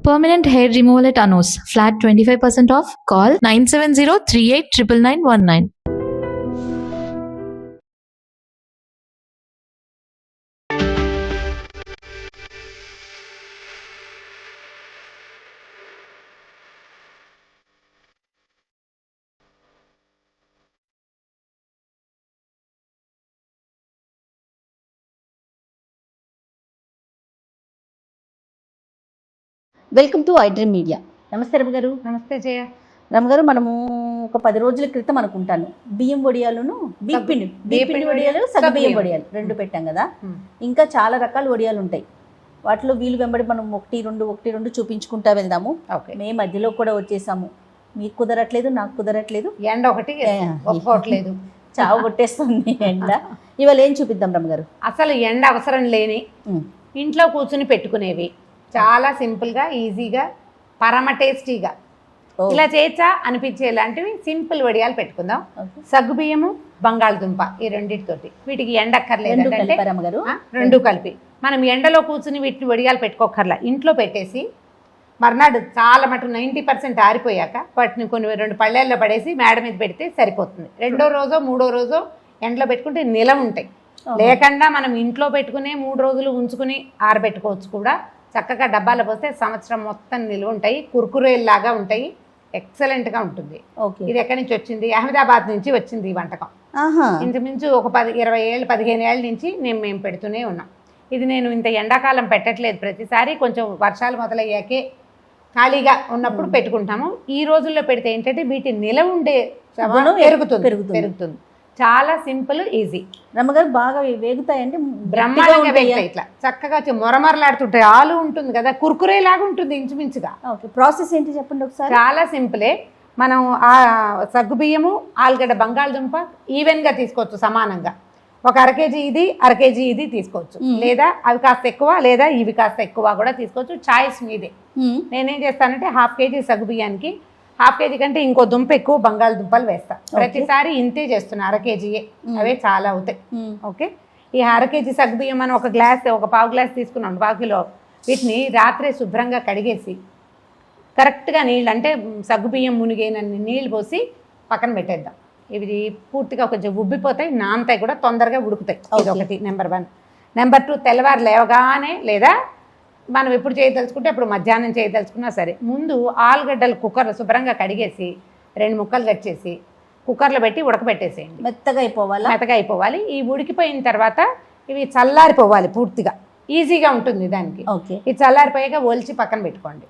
Permanent hair removal at Anos. Flat 25% off. Call 970-389919. Welcome to iDream media. నమస్తే రమ్మ గారు. నమస్తే జయ. రమ్మ గారు, మనము ఒక 10 రోజుల క్రితం అనుకుంటాను బియ్యం వడియాలును బియ్యపిండి వడియాలు సగ్గుబియ్యం వడియాలు రెండు పెట్టాం కదా. ఇంకా చాలా రకాల వడియాలు ఉంటాయి. వాటిలో వీలు వెంబడి మనం ఒకటి రెండు చూపించుకుంటా వెళ్దాము. మేము మధ్యలో కూడా వచ్చేసాము. మీకు కుదరట్లేదు, నాకు కుదరట్లేదు. ఎండ ఒకటి ఒప్పుకోవట్లేదు, చావు కొట్టేస్తుంది ఎండ. ఇవాళ ఏం చూపిద్దాం రమ్మ గారు? అసలు ఎండ అవసరం లేని ఇంట్లో కూర్చుని పెట్టుకునేవి, చాలా సింపుల్గా ఈజీగా పరమ టేస్టీగా ఇలా చేయొచ్చా అనిపించే లాంటివి సింపుల్ వడియాలు పెట్టుకుందాం. సగ్గుబియ్యము బంగాళదుంప ఈ రెండింటితోటి. వీటికి ఎండక్కర్లేదు అంటే రెండు కలిపి మనం ఎండలో కూర్చుని వీటిని వడియాలు పెట్టుకోకర్లా. ఇంట్లో పెట్టేసి మర్నాడు చాలా మటుకు 90% ఆరిపోయాక వాటిని కొన్ని 2 పళ్ళేల్లో పడేసి మేడ మీద పెడితే సరిపోతుంది. 2వ రోజో 3వ రోజో ఎండలో పెట్టుకుంటే నిల ఉంటాయి. లేకుండా మనం ఇంట్లో పెట్టుకునే 3 రోజులు ఉంచుకుని ఆరబెట్టుకోవచ్చు కూడా. చక్కగా డబ్బాలో పోస్తే సంవత్సరం మొత్తం నిలువ ఉంటాయి. కుర్కురేలాగా ఉంటాయి. ఎక్సలెంట్గా ఉంటుంది. ఇది ఎక్కడి నుంచి వచ్చింది? అహ్మదాబాద్ నుంచి వచ్చింది ఈ వంటకం. ఇంచుమించు ఒక 20 ఏళ్ళు 15 ఏళ్ళ నుంచి మేము పెడుతూనే ఉన్నాం. ఇది నేను ఇంత ఎండాకాలం పెట్టట్లేదు. ప్రతిసారి కొంచెం వర్షాలు మొదలయ్యాకే ఖాళీగా ఉన్నప్పుడు పెట్టుకుంటాము. ఈ రోజుల్లో పెడితే ఏంటంటే వీటి నిలవ ఉండే పెరుగుతుంది. చాలా సింపుల్, ఈజీ. రమ్మగారు బాగా వేగుతాయంటే బ్రహ్మాండంగా వేగుతాయి. ఇట్లా చక్కగా మొరమరలాడుతుంటాయి. ఆలు ఉంటుంది కదా, కుర్కురేలాగా ఉంటుంది ఇంచుమించుగా. ప్రాసెస్ ఏంటి చెప్పండి ఒకసారి. చాలా సింపులే. మనం ఆ సగ్గుబియ్యము, ఆలుగడ్డ, బంగాళదుంప ఈవెన్గా తీసుకోవచ్చు సమానంగా. ఒక 1/2 కేజీ ఇది 1/2 కేజీ ఇది తీసుకోవచ్చు. లేదా అవి కాస్త ఎక్కువ లేదా ఇవి కాస్త ఎక్కువ కూడా తీసుకోవచ్చు. చాయిస్ మీదే. నేనేం చేస్తానంటే 1/2 కేజీ సగ్గుబియ్యానికి 1/2 కేజీ కంటే ఇంకో దుంప ఎక్కువ బంగాళదుంపలు వేస్తా. ప్రతిసారి ఇంతే చేస్తున్నా. 1/2 కేజీయే, అవే చాలా అవుతాయి. ఓకే, ఈ 1/2 కేజీ సగ్గుబియ్యం మనం ఒక పావు గ్లాస్ తీసుకున్నాం, 1/4 కిలో. వీటిని రాత్రే శుభ్రంగా కడిగేసి కరెక్ట్గా నీళ్ళు, అంటే సగ్గుబియ్యం మునిగేనన్ని నీళ్ళు పోసి పక్కన పెట్టేద్దాం. ఇవి పూర్తిగా కొంచెం ఉబ్బిపోతాయి, నానతాయి కూడా, తొందరగా ఉడుకుతాయి. ఇది ఒకటి నెంబర్ 1. నెంబర్ 2, తెల్లవారు లేవగానే లేదా మనం ఎప్పుడు చేయదలుచుకుంటే అప్పుడు మధ్యాహ్నం చేయదలుచుకున్నా సరే, ముందు ఆలుగడ్డలు కుక్కర్లో శుభ్రంగా కడిగేసి 2 ముక్కలు కట్ చేసి కుక్కర్లో పెట్టి ఉడకబెట్టేసేయండి. మెత్తగా అయిపోవాలి. ఈ ఉడికిపోయిన తర్వాత ఇవి చల్లారిపోవాలి పూర్తిగా. ఈజీగా ఉంటుంది దానికి. ఇది చల్లారిపోయాక ఒలిచి పక్కన పెట్టుకోండి.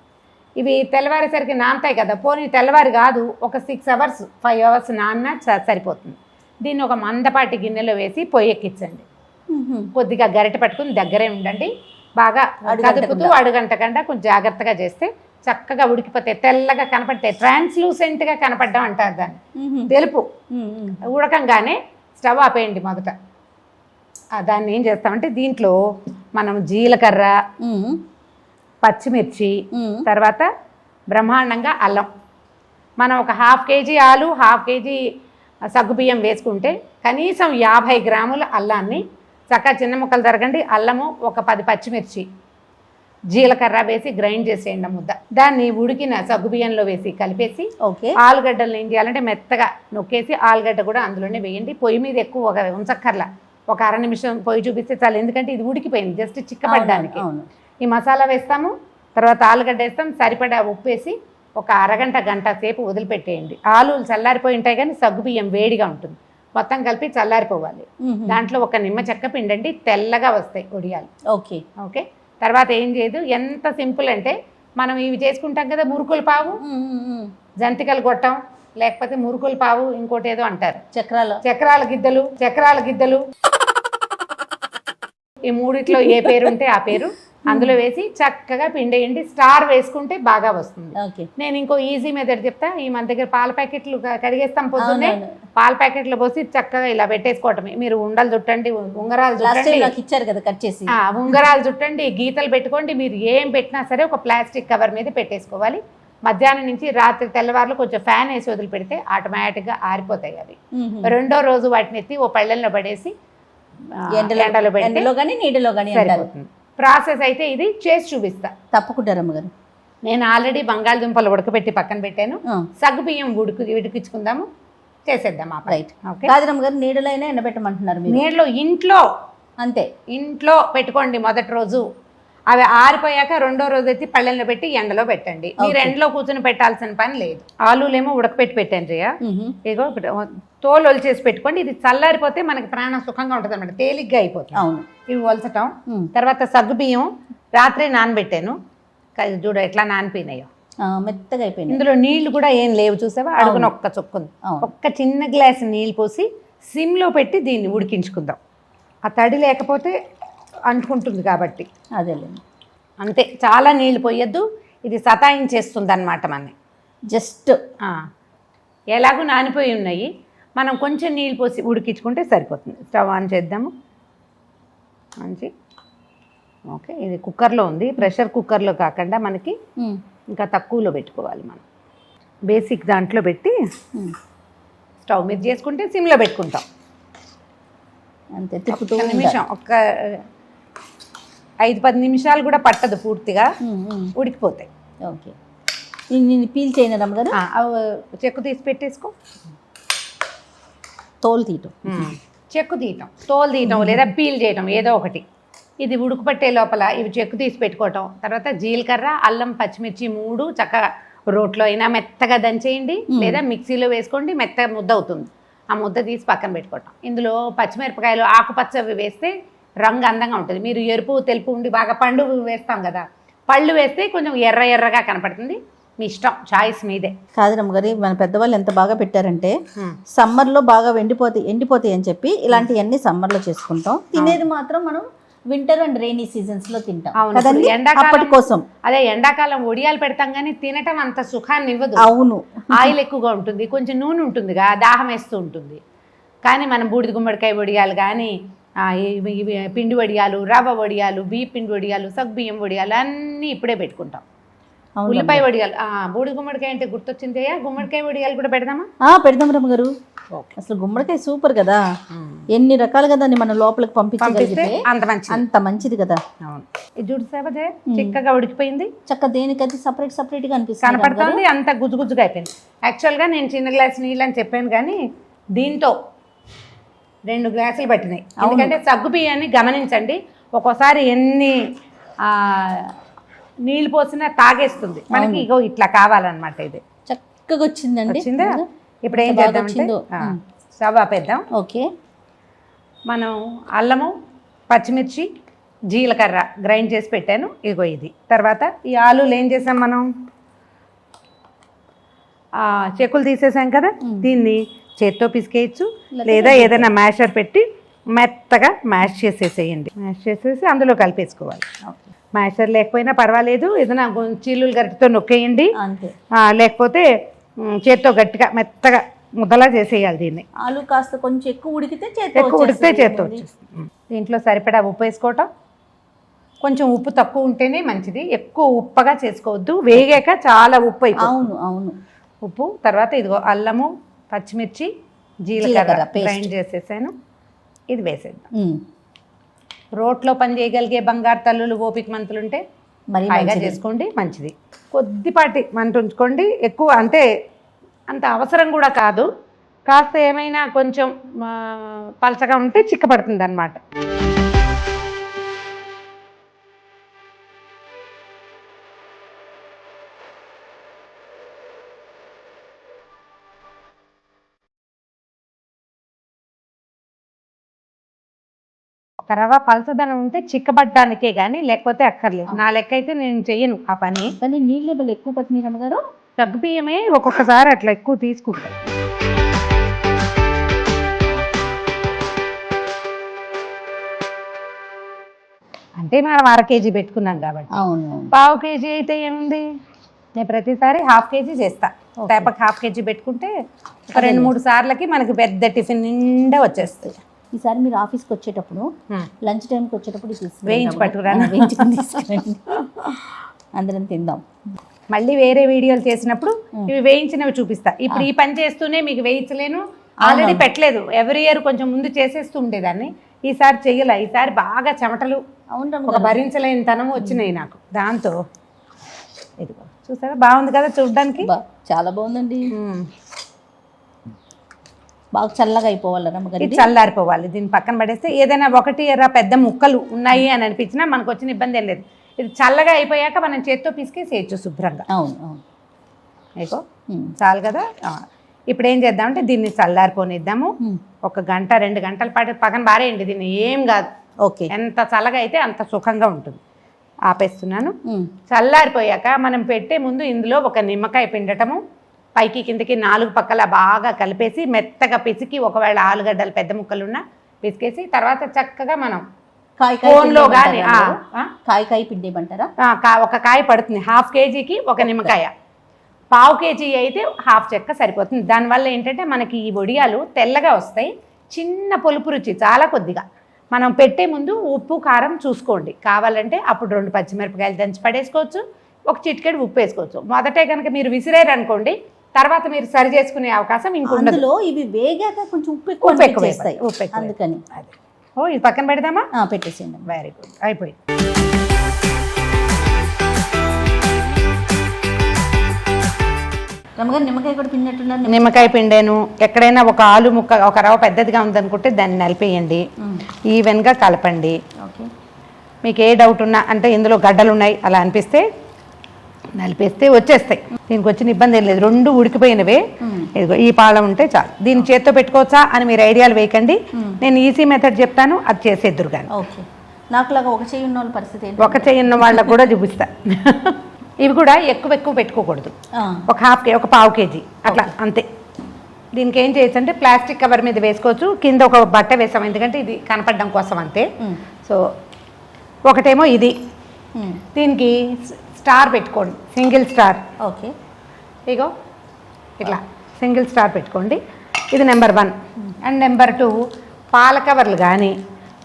ఇవి తెల్లవారేసరికి నానతాయి కదా. పోనీ తెల్లవారి కాదు, ఒక 6 అవర్స్ 5 అవర్స్ నాన్న సరిపోతుంది. దీన్ని ఒక మందపాటి గిన్నెలో వేసి పొయ్యి ఎక్కించండి. కొద్దిగా గరిటె పట్టుకుని దగ్గరే ఉండండి. బాగా కదుపుతూ అడుగంటకుండా కొంచెం జాగ్రత్తగా చేస్తే చక్కగా ఉడికిపోతాయి. తెల్లగా కనపడతాయి, ట్రాన్స్లూసెంట్గా కనపడ్డం అంటారు దాన్ని. తెలుపు ఉడకంగానే స్టవ్ ఆపేయండి మొదట. దాన్ని ఏం చేస్తామంటే దీంట్లో మనం జీలకర్ర, పచ్చిమిర్చి, తర్వాత బ్రహ్మాండంగా అల్లం. మనం ఒక 1/2 కేజీ ఆలు 1/2 కేజీ సగ్గుబియ్యం వేసుకుంటే కనీసం 50 గ్రాముల అల్లాన్ని చక్కగా చిన్న ముక్కలు తరగండి. అల్లము, ఒక 10 పచ్చిమిర్చి, జీలకర్ర వేసి గ్రైండ్ చేసేయండి ముద్ద. దాన్ని ఉడికిన సగ్గుబియ్యంలో వేసి కలిపేసి ఆలుగడ్డలు ఏం చేయాలంటే మెత్తగా నొక్కేసి ఆలుగడ్డ కూడా అందులోనే వేయండి. పొయ్యి మీద ఎక్కువ ఉంచక్కర్లా, ఒక 1/2 నిమిషం పొయ్యి చూపిస్తే చాలు. ఎందుకంటే ఇది ఉడికిపోయింది, జస్ట్ చిక్కబడ్డానికి. ఈ మసాలా వేస్తాము, తర్వాత ఆలుగడ్డ వేస్తాం, సరిపడా ఉప్పు వేసి ఒక అరగంట గంట సేపు వదిలిపెట్టేయండి. ఆలులు చల్లారిపోయి ఉంటాయి కానీ సగ్గుబియ్యం వేడిగా ఉంటుంది. మొత్తం కలిపి చల్లారిపోవాలి. దాంట్లో ఒక నిమ్మ చెక్క పిండండి, తెల్లగా వస్తాయి వడియాలు. ఓకే, తర్వాత ఏం చేయదు, ఎంత సింపుల్ అంటే మనం ఇవి చేసుకుంటాం కదా, మురుకుల పావు, జంతికలు గొట్టం, లేకపోతే మురుకుల పావు, ఇంకోటి ఏదో అంటారు చక్రాల గిద్దలు. ఈ మూడిట్లో ఏ పేరు ఉంటే ఆ పేరు అందులో వేసి చక్కగా పిండేయండి. స్టార్ వేసుకుంటే బాగా వస్తుంది. నేను ఇంకో ఈజీ మెథడ్ చెప్తా. ఈ మన దగ్గర పాల ప్యాకెట్లు కడిగేస్తాం పొద్దున్నే, పాల ప్యాకెట్లు పోసి చక్కగా ఇలా పెట్టేసుకోవటమే. మీరు ఉండలు చుట్టండి, ఉంగరాలు చుట్టండి, గీతలు పెట్టుకోండి. మీరు ఏం పెట్టినా సరే ఒక ప్లాస్టిక్ కవర్ మీద పెట్టేసుకోవాలి. మధ్యాహ్నం నుంచి రాత్రి తెల్లవారులు కొంచెం ఫ్యాన్ వేసి వదిలి పెడితే ఆటోమేటిక్గా ఆరిపోతాయి అవి. 2వ రోజు వాటిని ఎత్తి ఓ పళ్ళెల్లో పడేసి ఎండలో పెట్టి, నీడలో కానీ ప్రాసెస్ అయితే ఇది చేసి చూపిస్తా. తప్పకుండా రమ్మగారు. నేను ఆల్రెడీ బంగాళదుంపలు ఉడకబెట్టి పక్కన పెట్టాను. సగ్గుబియ్యం ఉడికించుకుందాము, చేసేద్దాం ఆ రైట్. ఓకే. కాదరమ్మ గారు నీడలైనా ఎండబెట్టమంటున్నారు మీరు? నీళ్ళు ఇంట్లో అంతే, ఇంట్లో పెట్టుకోండి మొదటి రోజు. అవి ఆరిపోయాక రెండో రోజు ఎత్తి పళ్ళెంలో పెట్టి ఎండలో పెట్టండి. మీరు ఎండలో కూర్చొని పెట్టాల్సిన పని లేదు. ఆలూలేమో ఉడకపెట్టి పెట్టాను జయ. ఇగో తోలు ఒలిచేసి పెట్టుకోండి. ఇది చల్లారిపోతే మనకి ప్రాణం సుఖంగా ఉంటుంది అనమాట, తేలిగ్గా అయిపోతుంది. అవును. ఇవి ఒలచటం. తర్వాత సగ్గుబియ్యం రాత్రి నానబెట్టాను, చూడ ఎట్లా నానిపోయినాయో, మెత్తగా అయిపోయింది. ఇందులో నీళ్లు కూడా ఏం లేవు, చూసావా? అడుగున ఒక్క చుక్కుంది. ఒక్క చిన్న గ్లాస్ నీళ్ళు పోసి సిమ్లో పెట్టి దీన్ని ఉడికించుకుందాం. ఆ తడి లేకపోతే అంటుకుంటుంది కాబట్టి. అదేలేండి, అంతే. చాలా నీళ్ళు పోయొద్దు, ఇది సతాయించేస్తుంది అనమాట మనని. జస్ట్ ఎలాగూ నానిపోయి ఉన్నాయి, మనం కొంచెం నీళ్ళు పోసి ఉడికించుకుంటే సరిపోతుంది. స్టవ్ ఆన్ చేద్దాము. మంచి ఓకే. ఇది కుక్కర్లో ఉంది, ప్రెషర్ కుక్కర్లో కాకుండా మనకి ఇంకా తక్కువలో పెట్టుకోవాలి. మనం బేసిక్ దాంట్లో పెట్టి స్టవ్ మీద చేసుకుంటే సిమ్లో పెట్టుకుంటాం. అంతే, తిప్పుతూ నిమిషం, ఒక్క 5-10 నిమిషాలు కూడా పట్టదు, పూర్తిగా ఉడికిపోతాయి. ఓకే. నేను పీల్ చేయను రమ్మగారు, చెక్కు తీసి పెట్టేసుకో. తోలు తీయటం, చెక్కు తీయటం, తోలు తీయటం లేదా పీల్ చేయటం, ఏదో ఒకటి. ఇది ఉడుకుపట్టే లోపల ఇవి చెక్కు తీసి పెట్టుకోవటం. తర్వాత జీలకర్ర, అల్లం, పచ్చిమిర్చి 3 చక్కగా రోట్లో అయినా మెత్తగా దంచేయండి, లేదా మిక్సీలో వేసుకోండి, మెత్తగా ముద్ద అవుతుంది. ఆ ముద్ద తీసి పక్కన పెట్టుకోవటం. ఇందులో పచ్చిమిరపకాయలు ఆకుపచ్చవి వేస్తే రంగు అందంగా ఉంటుంది. మీరు ఎరుపు తెలుపు ఉండి బాగా పండు వేస్తాం కదా, పళ్ళు వేస్తే కొంచెం ఎర్ర ఎర్రగా కనపడుతుంది. మీ ఇష్టం, చాయిస్ మీదే. కాదరమ్మ గారి మన పెద్దవాళ్ళు ఎంత బాగా పెట్టారంటే సమ్మర్లో బాగా ఎండిపోతాయి అని చెప్పి ఇలాంటివన్నీ సమ్మర్లో చేసుకుంటాం. తినేది మాత్రం మనం వింటర్ అండ్ రెయినీ సీజన్స్ లో తింటాం. ఎండాకాలం కోసం, అదే ఎండాకాలం ఒడియాలు పెడతాం కానీ తినటం అంత సుఖాన్ని ఇవ్వదు. అవును, ఆయిల్ ఎక్కువగా ఉంటుంది, కొంచెం నూనె ఉంటుందిగా, దాహం వేస్తూ ఉంటుంది. కానీ మనం బూడిద గుమ్మడికాయ వడియాలు కానీ, పిండి వడియాలు, రవ్వ వడియాలు, బియ్య పిండి వడియాలు, సగ్గుబియ్యం వడియాలు అన్నీ ఇప్పుడే పెట్టుకుంటాం. ఉల్లిపాయ వడియాలు, బూడిద గుమ్మడికాయ అంటే గుర్తొచ్చింది. గుమ్మడికాయ వడియాలు కూడా పెడదామా? పెడదాం రమ్మ గారు. అసలు గుమ్మడికాయ సూపర్ కదా, ఎన్ని రకాలుగా దాన్ని మనం లోపలికి పంపించగలిగితే అంత మంచిది కదా. ఇది చూడు చిక్కగా ఉడికిపోయింది. చక్క దేనికది సపరేట్ గా కనపడుతుంది, అంత గుజ్జుగా అయిపోయింది. యాక్చువల్గా నేను చిన్న గ్లాస్ నీళ్ళు అని చెప్పాను కానీ దీంతో 2 గ్లాసులు పట్టినాయి. ఎందుకంటే సగ్గు బియ్యాన్ని గమనించండి, ఒక్కోసారి ఎన్ని నీళ్ళు పోసినా తాగేస్తుంది మనకి. ఇగో ఇట్లా కావాలన్నమాట. ఇది చక్కగా వచ్చిందండి. ఇప్పుడు ఏం చేద్దామంటే స్టవ్ ఆపేద్దాం. ఓకే. మనం అల్లము, పచ్చిమిర్చి, జీలకర్ర గ్రైండ్ చేసి పెట్టాను, ఇగో ఇది. తర్వాత ఈ ఆలూలు ఏం చేసాం మనం, చెక్కులు తీసేసాం కదా, దీన్ని చేత్తో పిసికేయచ్చు, లేదా ఏదైనా మ్యాషర్ పెట్టి మెత్తగా మ్యాష్ చేసేసేయండి. మ్యాష్ చేసేసి అందులో కలిపేసుకోవాలి. మ్యాషర్ లేకపోయినా పర్వాలేదు, ఏదైనా చీలులు గరిటతో నొక్కేయండి, లేకపోతే చేత్తో గట్టిగా మెత్తగా ముద్దలా చేసేయాలి దీన్ని. ఆలు కాస్త కొంచెం ఎక్కువ ఉడికితే చేత్తో వచ్చేస్తుంది. దీంట్లో సరిపడా ఉప్పు వేసుకోవటం. కొంచెం ఉప్పు తక్కువ ఉంటేనే మంచిది, ఎక్కువ ఉప్పగా చేసుకోవద్దు, వేగాక చాలా ఉప్పు అయిపోతుంది. అవును. ఉప్పు. తర్వాత ఇదిగో అల్లము, పచ్చిమిర్చి, జీలకర్ర గ్రైండ్ చేసేసాను, ఇది వేసేద్దాం. రోట్లో పని చేయగలిగే బంగారు తల్లులు, ఓపిక మంతులు ఉంటే హాయిగా చేసుకోండి, మంచిది. కొద్దిపాటి మంట ఉంచుకోండి, ఎక్కువ అంటే అంత అవసరం కూడా కాదు. కాస్త ఏమైనా కొంచెం పలచగా ఉంటే చిక్కపడుతుంది అన్నమాట. రవ్వ పలసదనం ఉంటే చిక్కబడ్డానికే కానీ లేకపోతే అక్కర్లేదు. నా లెక్క అయితే నేను చెయ్యను ఆ పని. కానీ నీళ్ళు ఎక్కువ పట్టినాయి అమ్మగారు. సగ్గుబియ్యమే ఒక్కొక్కసారి అట్లా ఎక్కువ తీసుకుంటాయి. అంటే మనం 1/2 కేజీ పెట్టుకున్నాం కాబట్టి. అవును. 1/2 కేజీ అయితే ఏముంది, నేను ప్రతిసారి 1/2 కేజీ చేస్తా. తేపకి 1/2 కేజీ పెట్టుకుంటే 2-3 సార్లకి మనకి పెద్ద టిఫిన్ నిండా వచ్చేస్తుంది. ఈసారి మీరు ఆఫీస్కి వచ్చేటప్పుడు, లంచ్ టైంకి వచ్చేటప్పుడు వేయించి పట్టుకురా, అందరం తిందాం. మళ్ళీ వేరే వీడియోలు చేసినప్పుడు ఇవి వేయించినవి చూపిస్తా. ఇప్పుడు ఈ పని చేస్తూనే మీకు వేయించలేను, ఆల్రెడీ పెట్టలేదు. ఎవ్రీ ఇయర్ కొంచెం ముందు చేసేస్తూ ఉండేదాన్ని, ఈసారి చెయ్యలే. ఈసారి బాగా చెమటలు, ఒక భరించలేని తనము వచ్చినాయి నాకు. దాంతో ఇదిగో చూసారా బాగుంది కదా చూడడానికి. చాలా బాగుందండి. బాగా చల్లగా అయిపోవాలి రమ్మగారు. ఇది చల్లారిపోవాలి. దీన్ని పక్కన పడేస్తే ఏదైనా ఒకటి పెద్ద ముక్కలు ఉన్నాయి అని అనిపించినా మనకు వచ్చిన ఇబ్బంది ఏం లేదు. ఇది చల్లగా అయిపోయాక మనం చేత్తో పిసికేసేయచ్చు శుభ్రంగా. అవును అవును. ఇగో చాలు కదా. ఇప్పుడు ఏం చేద్దామంటే దీన్ని చల్లారిపోనిద్దాము. 1 గంట 2 గంటల పాటు పక్కన బారేయండి. దీన్ని ఏం కాదు. ఓకే. ఎంత చల్లగా అయితే అంత సుఖంగా ఉంటుంది. ఆపేస్తున్నాను. చల్లారిపోయాక మనం పెట్టే ముందు ఇందులో ఒక నిమ్మకాయ పిండటము, పైకి కిందకి 4 పక్కల బాగా కలిపేసి మెత్తగా పిసికి, ఒకవేళ ఆలుగడ్డలు పెద్ద ముక్కలున్నా పిసికేసి తర్వాత చక్కగా మనం ఫోన్లో కానీ కాయ పిండేయమంటారా? ఒక కాయ పడుతుంది. 1/2 కేజీకి 1 నిమ్మకాయ. 1/4 కేజీ అయితే 1/2 చెక్క సరిపోతుంది. దానివల్ల ఏంటంటే మనకి ఈ వడియాలు తెల్లగా వస్తాయి. చిన్న పులుపు రుచి చాలా కొద్దిగా. మనం పెట్టే ముందు ఉప్పు కారం చూసుకోండి. కావాలంటే అప్పుడు 2 పచ్చిమిరపకాయలు దంచి పడేసుకోవచ్చు, 1 చిటికెడు ఉప్పు వేసుకోవచ్చు. మొదటే కనుక మీరు విసిరేరు అనుకోండి, తర్వాత మీరు సరి చేసుకునే అవకాశం ఇంకొండదు. ఇవి వేగాక కొంచెం ఉప్పు ఎక్కువ వేస్తాయి, అందుకని. ఓ ఇది పక్కన పెడదామా? పెట్టేసేయండి. వెరీ గుడ్, అయిపోయింది. రమ్మగారు నిమ్మకాయ కూడా పిండినట్టున్నారు. నిమ్మకాయ పిండాను. ఎక్కడైనా ఒక ఆలు ముక్క, ఒక రవ్వ పెద్దదిగా ఉందనుకుంటే దాన్ని నలిపేయండి, ఈవెన్గా కలపండి. ఓకే. మీకు ఏ డౌట్ ఉన్నా, అంటే ఇందులో గడ్డలు ఉన్నాయి అలా అనిపిస్తే నలిపేస్తే వచ్చేస్తాయి. దీనికి వచ్చిన ఇబ్బంది ఏం లేదు. 2 ఉడికిపోయినవే. ఇదిగో ఈ పాళం ఉంటే చాలు. దీన్ని చేత్తో పెట్టుకోవచ్చా అని మీరు ఐడియాలు వేయకండి. నేను ఈజీ మెథడ్ చెప్తాను, అది చేసేద్దురు కానీ. ఓకే. నాకులాగా ఒక చెయ్యి ఉన్న వాళ్ళ పరిస్థితి ఏంటి? ఒక చెయ్యి ఉన్న వాళ్ళకు కూడా చూపిస్తా. ఇవి కూడా ఎక్కువ పెట్టుకోకూడదు. ఒక 1/2 కేజీ అట్లా అంతే. దీనికి ఏం చేయొచ్చు అంటే ప్లాస్టిక్ కవర్ మీద వేసుకోవచ్చు, కింద ఒక బట్ట వేసాం, ఎందుకంటే ఇది కనపడడం కోసం అంతే. సో ఒకటేమో ఇది, దీనికి స్టార్ పెట్టుకోండి, సింగిల్ స్టార్. ఓకే. ఇగో ఇట్లా సింగిల్ స్టార్ పెట్టుకోండి. ఇది నెంబర్ 1. అండ్ నెంబర్ 2 పాల కవర్లు కానీ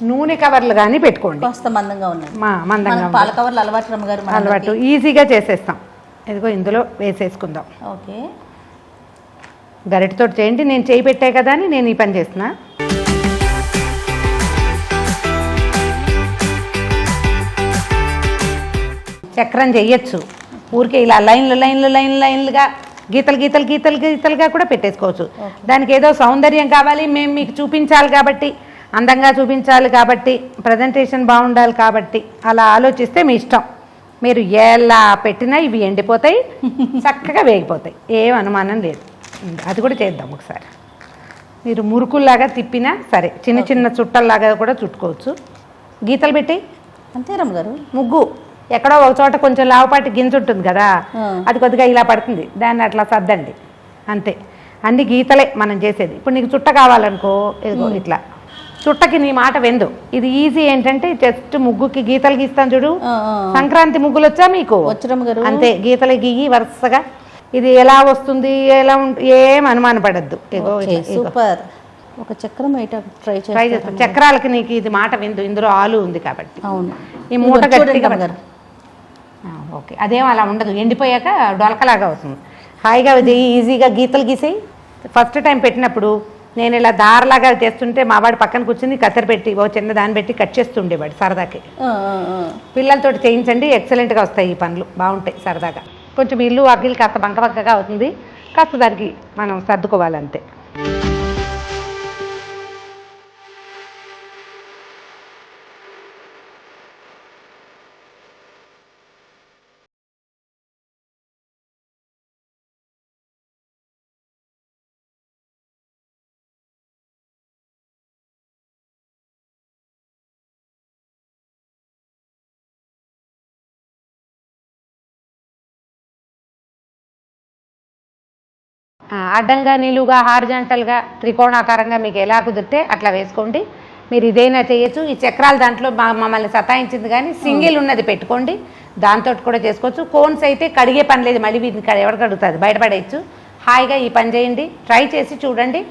నూనె కవర్లు కానీ పెట్టుకోండి. కాస్త మందంగా ఉన్నాయి. మందంగా పాల కవర్లు అలవాటు రమ్మగారు, అలవాటు ఈజీగా చేసేస్తాం. ఇదిగో ఇందులో వేసేసుకుందాం. ఓకే. గరిటెతో చేయండి, నేను చేయి పెట్టే కదా అని నేను ఈ పని చేస్తున్నా. చక్రం చెయ్యొచ్చు, ఊరికే ఇలా లైన్లుగా గీతలుగా కూడా పెట్టేసుకోవచ్చు. దానికి ఏదో సౌందర్యం కావాలి, మేము మీకు చూపించాలి కాబట్టి, అందంగా చూపించాలి కాబట్టి, ప్రజెంటేషన్ బాగుండాలి కాబట్టి అలా ఆలోచిస్తే మీ ఇష్టం. మీరు ఎలా పెట్టినా ఇవి ఎండిపోతాయి, చక్కగా వేగిపోతాయి, ఏం అనుమానం లేదు. అది కూడా చేద్దాం ఒకసారి. మీరు మురుకుల్లాగా తిప్పినా సరే, చిన్న చుట్టల్లాగా కూడా చుట్టుకోవచ్చు. గీతలు పెట్టి అంతే రమ్మగారు. ముగ్గు ఎక్కడో ఒక చోట కొంచెం లావుపాటి గింజ ఉంటుంది కదా, అది కొద్దిగా ఇలా పడుతుంది, దాన్ని అట్లా సర్దండి అంతే. అన్ని గీతలే మనం చేసేది. ఇప్పుడు నీకు చుట్ట కావాలనుకో, ఇదిగో ఇట్లా చుట్టకి నీ మాట వెందు. ఇది ఈజీ ఏంటంటే జస్ట్ ముగ్గుకి గీతలు గీస్తాను చూడు. సంక్రాంతి ముగ్గులు వచ్చా మీకు? అంతే, గీతలు గీయి వరుసగా. ఇది ఎలా వస్తుంది, ఎలా ఏం అనుమాన పడద్దు. సూపర్. ఒక చక్రం ట్రై చేస్తాను. చక్రాలకి నీకు ఇది మాట విందు, ఇందులో ఆలు ఉంది కాబట్టి. అవును. ఈ మూట గట్టిగా. ఓకే, అదేం అలా ఉండదు, ఎండిపోయాక డొలకలాగా అవుతుంది. హాయిగా ఈజీగా గీతలు గీసేయి. ఫస్ట్ టైం పెట్టినప్పుడు నేను ఇలా దారలాగా చేస్తుంటే మా వాడు పక్కన కూర్చుని కత్తెర పెట్టి ఓ చిన్న దాన్ని పెట్టి కట్ చేస్తుండేవాడు సరదాకి. పిల్లలతో చేయించండి, ఎక్సలెంట్గా వస్తాయి ఈ పనులు, బాగుంటాయి సరదాగా. కొంచెం ఇల్లు అగ్గిలు కాస్త బంకగా అవుతుంది, కాస్త దానికి మనం సర్దుకోవాలంతే. అడ్డంగా నిలువుగా హారిజాంటల్గా త్రికోణాకారంగా మీకు ఎలా కుదిరితే అట్లా వేసుకోండి. మీరు ఇదైనా చేయొచ్చు. ఈ చక్రాలు దాంట్లో మమ్మల్ని సతాయించింది కానీ సింగిల్ ఉన్నది పెట్టుకోండి, దాంతో కూడా చేసుకోవచ్చు. కోన్స్ అయితే కడిగే పని లేదు, మళ్ళీ వీటిని ఎవరు కడుగుతుంది, బయటపడేయచ్చు. హాయిగా ఈ పని చేయండి, ట్రై చేసి చూడండి.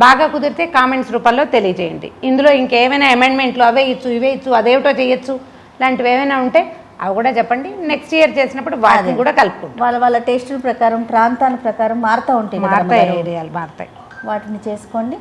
బాగా కుదిరితే కామెంట్స్ రూపంలో తెలియజేయండి. ఇందులో ఇంకేమైనా అమెండ్మెంట్లు అవే ఇచ్చు ఇవే ఇచ్చు అదేమిటో చేయొచ్చు లాంటివి ఏమైనా ఉంటే అవి కూడా చెప్పండి. నెక్స్ట్ ఇయర్ చేసినప్పుడు వాటిని కూడా కలుపుకుంటాం. వాళ్ళ టేస్టుల ప్రకారం, ప్రాంతాల ప్రకారం మారుతూ ఉంటాయి, ఏరియాలు మారుతాయి, వాటిని చేసుకోండి.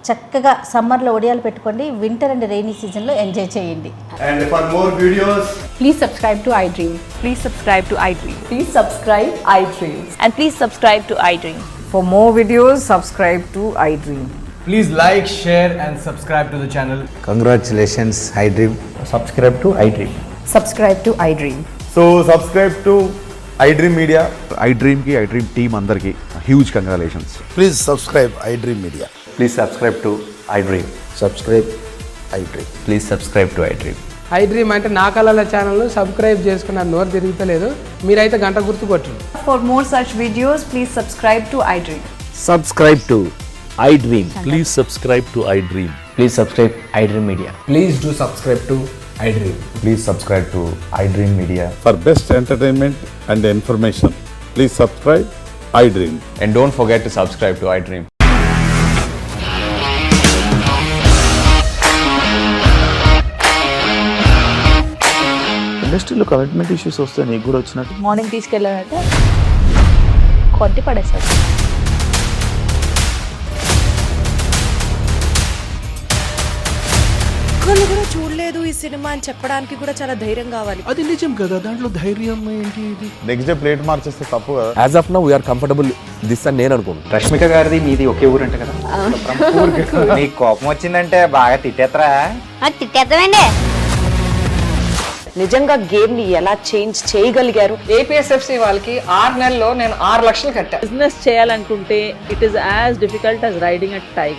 చక్కగా సమ్మర్లో వడియాలు పెట్టుకోండి, వింటర్ అండ్ రెయినీ సీజన్లో ఎంజాయ్ చేయండి. And for more videos, Please subscribe to iDream. Please subscribe to iDream. Please subscribe iDream. And please subscribe to iDream. For more videos, subscribe to iDream. Please like, share and subscribe to the channel. Congratulations, iDream. subscribe to iDream. Subscribe to iDream. So subscribe to iDream Media. iDream की iDream team अंदर की huge congratulations. Please subscribe iDream Media. Please subscribe to iDream. Subscribe iDream. Please subscribe to iDream. iDream అంటే నా కళల channel subscribe చేసుకున్న నోరు తిరుగుతలేదు, మీరైతే గంట గుర్తు కొట్టండి. For more such videos, please subscribe to iDream. Subscribe to iDream. Please subscribe to iDream. Please subscribe iDream Media. Please do subscribe to iDream. Please subscribe to iDream Media. For best entertainment and information, please subscribe iDream. And don't forget to subscribe to iDream. ఇండస్ట్రీలో commitment issues వస్తే నీకు కూడా వచ్చినట్టు morning తీసుకెళ్ళాలంటే కొట్టి పడేసాడు. ఒక్కళ్ళు కూడా చూడలేదు ఈ సినిమా అని చెప్పడానికి కూడా చాలా ధైర్యం కావాలి. అది నిజం కదా, దాంట్లో ధైర్యం ఏంటి ఇది? నెక్స్ట్ డే ప్లేట్ మార్చేస్తే తప్పు కదా. As of now we are comfortable this అని నేను అనుకుంటున్నాను. రష్మిక గారిది మీది ఒకే ఊరు అంట కదా. నీకు కోపం వచ్చిందంటే బాగా తిట్టేత్తరా? తిట్టేద్దామండి. నిజంగా గేమ్ ని ఎలా చేంజ్ చేయగలిగారు? ఏపీఎస్ఎఫ్సి వాళ్ళకి 6 నెలల్లో నేను 6 లక్షలు కట్టా. బిజినెస్ చేయాలనుకుంటే it is as difficult as riding a tiger.